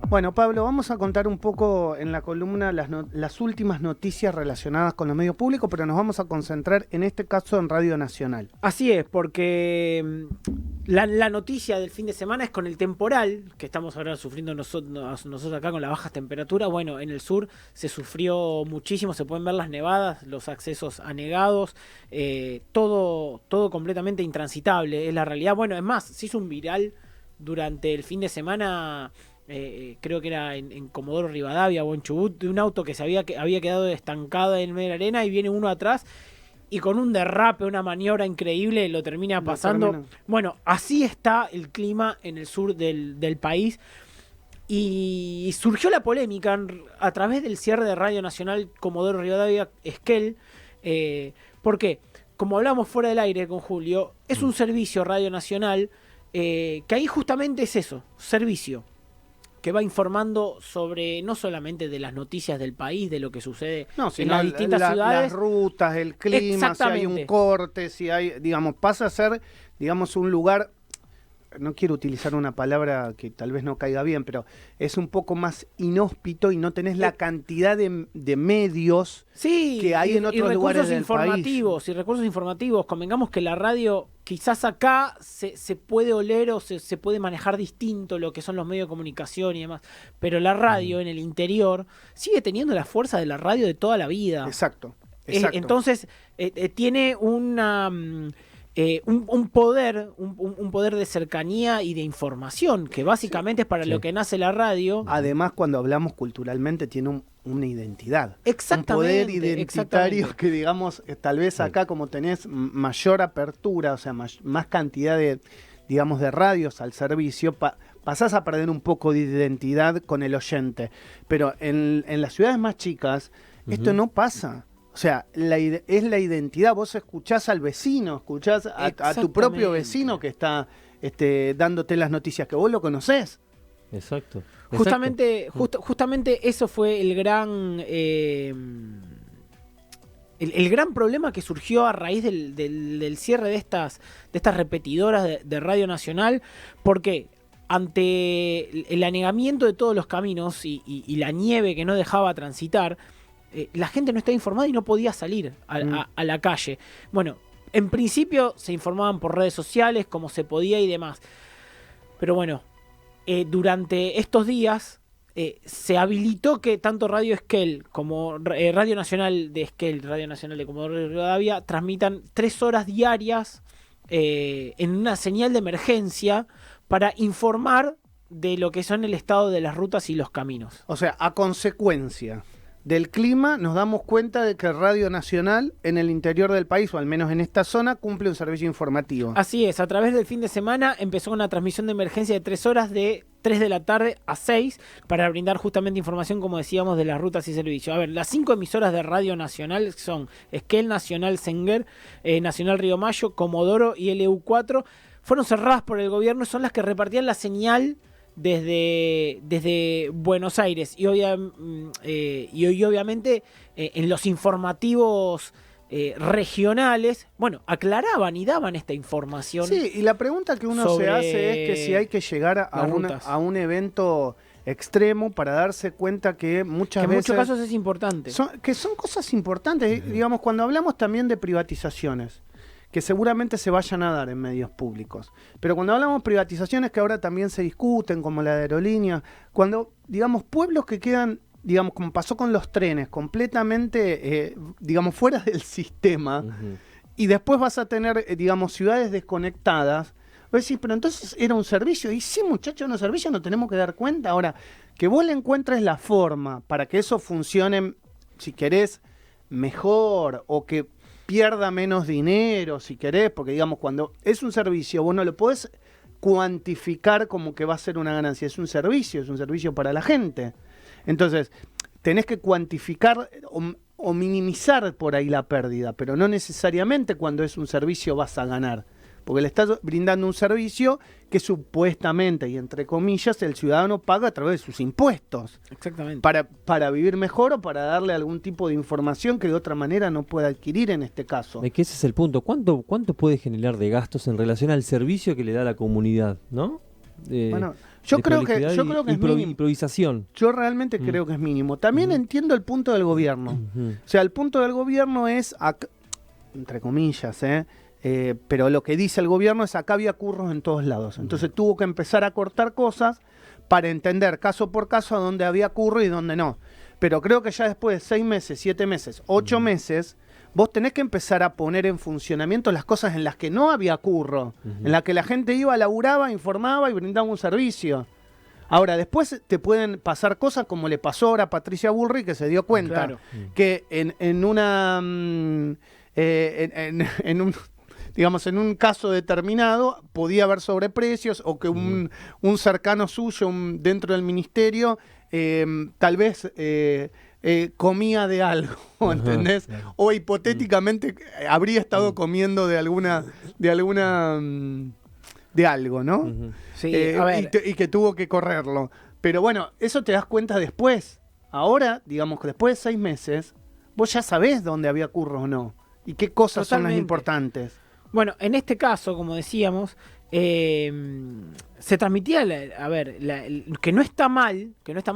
Bueno, Pablo, vamos a contar un poco en la columna las últimas noticias relacionadas con los medios públicos, pero nos vamos a concentrar en este caso en Radio Nacional. Así es, porque la noticia del fin de semana es con el temporal, que estamos ahora sufriendo nosotros acá con las bajas temperaturas. Bueno, en el sur se sufrió muchísimo, se pueden ver las nevadas, los accesos anegados, todo completamente intransitable, es la realidad. Bueno, es más, se hizo un viral durante el fin de semana... creo que era en Comodoro Rivadavia o en Chubut, de un auto que había quedado estancado en medio de la arena y viene uno atrás y con un derrape, una maniobra increíble lo termina pasando. Bueno, así está el clima en el sur del país y surgió la polémica a través del cierre de Radio Nacional Comodoro Rivadavia Esquel. ¿Por qué? Como hablamos fuera del aire con Julio, es un servicio Radio Nacional que ahí justamente es eso, servicio, que va informando sobre no solamente de las noticias del país, de lo que sucede en las distintas ciudades. Las rutas, el clima, si hay un corte, si hay, digamos, pasa a ser, digamos, un lugar, no quiero utilizar una palabra que tal vez no caiga bien, pero es un poco más inhóspito y no tenés la cantidad de medios que hay en otros lugares del país. Y recursos informativos. Convengamos que la radio, quizás acá se puede oler o se puede manejar distinto lo que son los medios de comunicación y demás, pero la radio en el interior sigue teniendo la fuerza de la radio de toda la vida. Exacto. Entonces, tiene un poder de cercanía y de información, que básicamente es para lo que nace la radio. Además, cuando hablamos culturalmente, tiene una identidad. Exactamente. Un poder identitario que, digamos, tal vez acá como tenés mayor apertura, o sea, más cantidad de, digamos, de radios al servicio, pasás a perder un poco de identidad con el oyente. Pero en las ciudades más chicas, esto no pasa. O sea, es la identidad. Vos escuchás al vecino, escuchás a tu propio vecino que está dándote las noticias, que vos lo conocés. Exacto. Justamente eso fue el gran el gran problema que surgió a raíz del cierre de estas repetidoras de Radio Nacional, porque ante el anegamiento de todos los caminos y la nieve que no dejaba transitar, la gente no estaba informada y no podía salir a la calle. Bueno, en principio se informaban por redes sociales, como se podía y demás. Pero bueno, durante estos días se habilitó que tanto Radio Esquel como Radio Nacional de Esquel, Radio Nacional de Comodoro Rivadavia, transmitan 3 horas diarias en una señal de emergencia para informar de lo que son el estado de las rutas y los caminos. O sea, a consecuencia del clima, nos damos cuenta de que Radio Nacional en el interior del país, o al menos en esta zona, cumple un servicio informativo. Así es, a través del fin de semana empezó una transmisión de emergencia de 3 horas de 3 de la tarde a 6 para brindar justamente información, como decíamos, de las rutas y servicios. A ver, las 5 emisoras de Radio Nacional son Esquel, Nacional Senguer, Nacional Río Mayo, Comodoro y LU4. Fueron cerradas por el gobierno y son las que repartían la señal desde Buenos Aires y hoy obviamente en los informativos regionales, bueno, aclaraban y daban esta información. Sí, y la pregunta que uno se hace es que si hay que llegar a un evento extremo para darse cuenta que muchas veces... en muchos casos es importante. Son cosas importantes, digamos, cuando hablamos también de privatizaciones, que seguramente se vayan a dar en medios públicos. Pero cuando hablamos de privatizaciones que ahora también se discuten, como la de aerolíneas, cuando, digamos, pueblos que quedan, digamos, como pasó con los trenes, completamente, digamos, fuera del sistema, y después vas a tener, digamos, ciudades desconectadas, vos decís, pero entonces era un servicio, y sí, muchachos, era un servicio, no tenemos que dar cuenta. Ahora, que vos le encuentres la forma para que eso funcione, si querés, mejor, o que pierda menos dinero, si querés, porque digamos, cuando es un servicio, vos no lo podés cuantificar como que va a ser una ganancia, es un servicio para la gente. Entonces, tenés que cuantificar o minimizar por ahí la pérdida, pero no necesariamente cuando es un servicio vas a ganar, porque le estás brindando un servicio que supuestamente, y entre comillas, el ciudadano paga a través de sus impuestos. Exactamente. Para vivir mejor o para darle algún tipo de información que de otra manera no puede adquirir en este caso. Es que ese es el punto. ¿Cuánto puede generar de gastos en relación al servicio que le da la comunidad, ¿no? Bueno, Yo creo que es mínimo. Improvisación. Yo realmente creo que es mínimo. También entiendo el punto del gobierno. O sea, el punto del gobierno es, entre comillas, pero lo que dice el gobierno es acá había curros en todos lados. Entonces tuvo que empezar a cortar cosas para entender caso por caso a dónde había curro y dónde no. Pero creo que ya después de 6 meses, 7 meses, 8 meses, vos tenés que empezar a poner en funcionamiento las cosas en las que no había curro, en las que la gente iba, laburaba, informaba y brindaba un servicio. Ahora, después te pueden pasar cosas como le pasó ahora a Patricia Bullrich, que se dio cuenta que en un caso determinado podía haber sobreprecios o que un cercano suyo dentro del ministerio tal vez comía de algo, ¿entendés? O hipotéticamente habría estado comiendo de algo, ¿no? Sí, a ver. Y que tuvo que correrlo. Pero bueno, eso te das cuenta después. Ahora, digamos que después de 6 meses, vos ya sabés dónde había curro o no. Y qué cosas son las importantes. Bueno, en este caso, como decíamos, se transmitía, que no está mal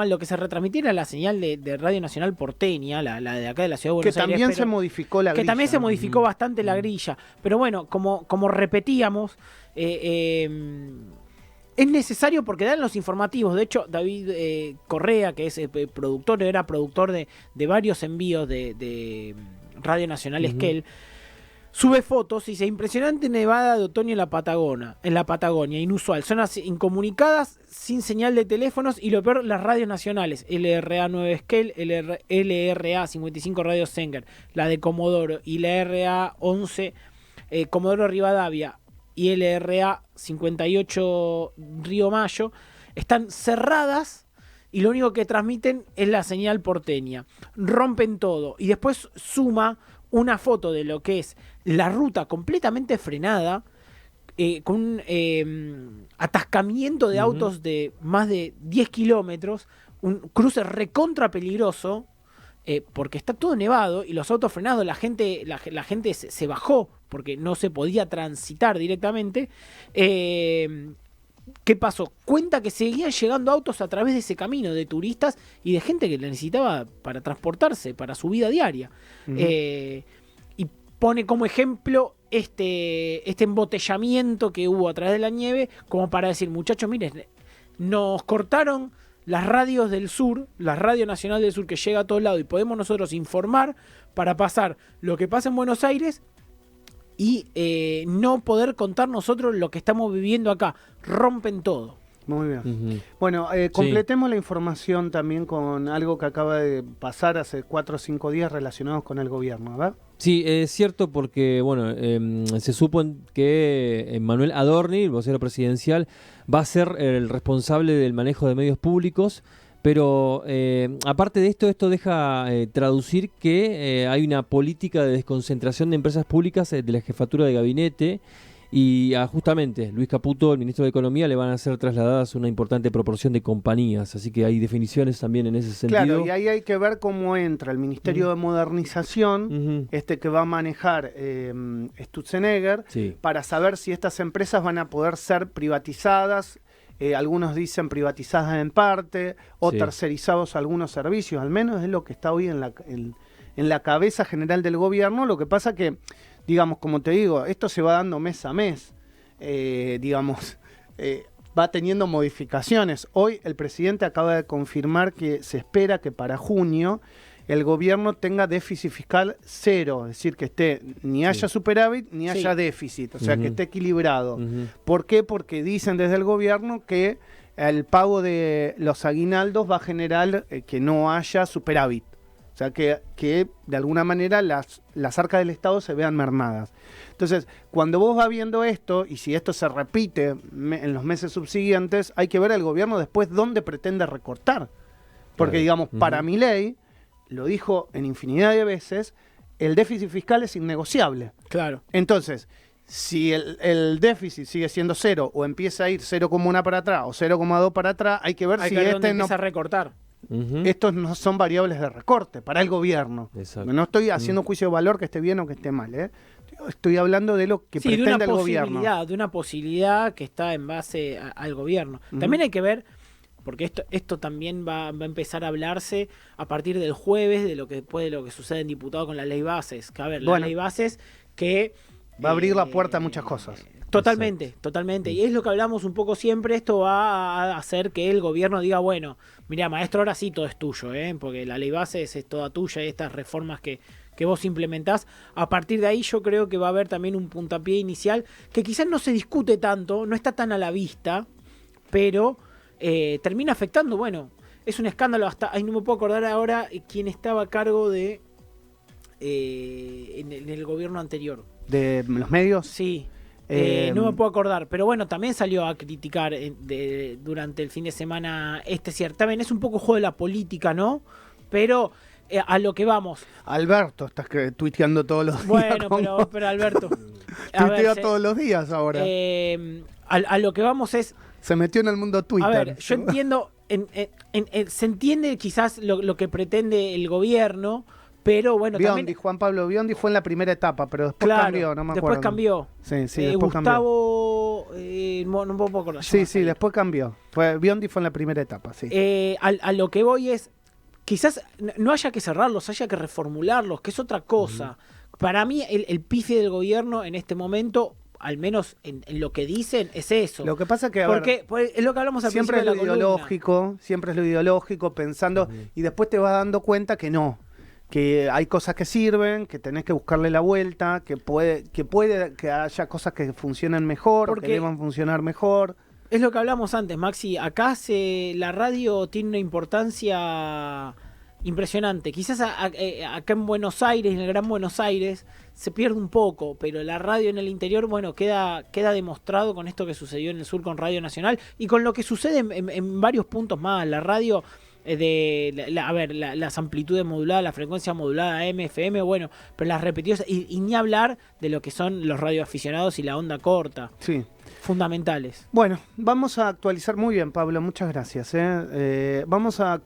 lo que se retransmitía era la señal de Radio Nacional porteña, la de acá de la Ciudad de Buenos Aires. Que también se modificó la grilla. Que también se modificó bastante la grilla. Pero bueno, como repetíamos, es necesario porque dan los informativos. De hecho, David Correa, que es era productor de varios envíos de Radio Nacional Esquel, sube fotos y dice: impresionante nevada de otoño en la Patagonia, inusual, zonas incomunicadas, sin señal de teléfonos y lo peor, las radios nacionales, LRA 9 Esquel, LRA 55 Radio Senger, la de Comodoro y la RA 11 Comodoro Rivadavia y LRA 58 Río Mayo, están cerradas y lo único que transmiten es la señal porteña. Rompen todo y después suma una foto de lo que es la ruta completamente frenada, con un atascamiento de autos de más de 10 kilómetros, un cruce recontra peligroso, porque está todo nevado y los autos frenados, la gente se bajó porque no se podía transitar directamente. ¿Qué pasó? Cuenta que seguían llegando autos a través de ese camino de turistas y de gente que le necesitaba para transportarse, para su vida diaria. Y pone como ejemplo este embotellamiento que hubo a través de la nieve, como para decir: muchachos, miren, nos cortaron las radios del sur, la Radio Nacional del Sur que llega a todos lados y podemos nosotros informar para pasar lo que pasa en Buenos Aires y no poder contar nosotros lo que estamos viviendo acá. Rompen todo. Muy bien. Bueno, completemos la información también con algo que acaba de pasar hace 4 o 5 días relacionados con el gobierno, ¿verdad? Sí, es cierto porque, bueno, se supo que Manuel Adorni, el vocero presidencial, va a ser el responsable del manejo de medios públicos, pero aparte de esto deja traducir que hay una política de desconcentración de empresas públicas de la jefatura de gabinete. Y justamente Luis Caputo, el ministro de Economía, le van a ser trasladadas una importante proporción de compañías, así que hay definiciones también en ese sentido. Claro, y ahí hay que ver cómo entra el Ministerio de Modernización, que va a manejar Stutzenegger, para saber si estas empresas van a poder ser privatizadas. Algunos dicen privatizadas en parte o tercerizados algunos servicios, al menos es lo que está hoy en la cabeza general del gobierno. Lo que pasa que, digamos, como te digo, esto se va dando mes a mes, va teniendo modificaciones. Hoy el presidente acaba de confirmar que se espera que para junio el gobierno tenga déficit fiscal 0, es decir, que esté ni haya superávit ni haya déficit, o sea, que esté equilibrado. ¿Por qué? Porque dicen desde el gobierno que el pago de los aguinaldos va a generar que no haya superávit. O sea, que de alguna manera las arcas del Estado se vean mermadas. Entonces, cuando vos vas viendo esto, y si esto se repite en los meses subsiguientes, hay que ver al gobierno después dónde pretende recortar. Porque, digamos, para Milei, lo dijo en infinidad de veces, el déficit fiscal es innegociable. Claro. Entonces, si el déficit sigue siendo 0 o empieza a ir 0,1 para atrás o 0,2 para atrás, hay que ver si empieza a recortar. Estos no son variables de recorte para el gobierno. Exacto. No estoy haciendo juicio de valor que esté bien o que esté mal, Estoy estoy hablando de lo que Sí, pretende el gobierno. de una posibilidad que está en base al gobierno. Ujú. También hay que ver, porque esto también va a empezar a hablarse a partir del jueves de lo que sucede en diputado con la ley bases. Que, a ver, Bueno. la ley bases que Va a abrir la puerta a muchas cosas. Totalmente, totalmente. Y es lo que hablamos un poco siempre, esto va a hacer que el gobierno diga, bueno, mira, maestro, ahora sí todo es tuyo, porque la ley bases es toda tuya y estas reformas que vos implementás, a partir de ahí yo creo que va a haber también un puntapié inicial que quizás no se discute tanto, no está tan a la vista, pero termina afectando, bueno, es un escándalo hasta, no me puedo acordar ahora quién estaba a cargo de en el gobierno anterior. ¿De los medios? Sí. No me puedo acordar, pero bueno, también salió a criticar durante el fin de semana este certamen. Es un poco juego de la política, ¿no? Pero a lo que vamos. Alberto, estás tuiteando todos los días. Bueno, pero Alberto. Tuitea todos los días ahora. A lo que vamos es. Se metió en el mundo Twitter. A ver, yo entiendo. Se entiende quizás lo que pretende el gobierno. Pero bueno, Biondi, también. Juan Pablo Biondi fue en la primera etapa, pero después cambió, no me acuerdo. Después cambió. Sí, después Gustavo, no me puedo acordar. Sí, después cambió. Biondi fue en la primera etapa, sí. A lo que voy es, quizás no haya que cerrarlos, haya que reformularlos, que es otra cosa. Para mí, el pifi del gobierno en este momento, al menos en lo que dicen, es eso. Lo que pasa es que, porque es lo que hablamos al siempre es principio lo de la ideológico, siempre es lo ideológico, pensando, y después te vas dando cuenta que no. Que hay cosas que sirven, que tenés que buscarle la vuelta, que puede que haya cosas que funcionen mejor, Porque que deban funcionar mejor. Es lo que hablamos antes, Maxi. Acá la radio tiene una importancia impresionante. Quizás acá en Buenos Aires, en el Gran Buenos Aires, se pierde un poco, pero la radio en el interior, bueno, queda demostrado con esto que sucedió en el sur con Radio Nacional y con lo que sucede en varios puntos más. La radio las amplitudes moduladas, la frecuencia modulada AM, FM, bueno, pero las repetidas y ni hablar de lo que son los radioaficionados y la onda corta. Sí. Fundamentales. Bueno, vamos a actualizar muy bien, Pablo, muchas gracias. Vamos a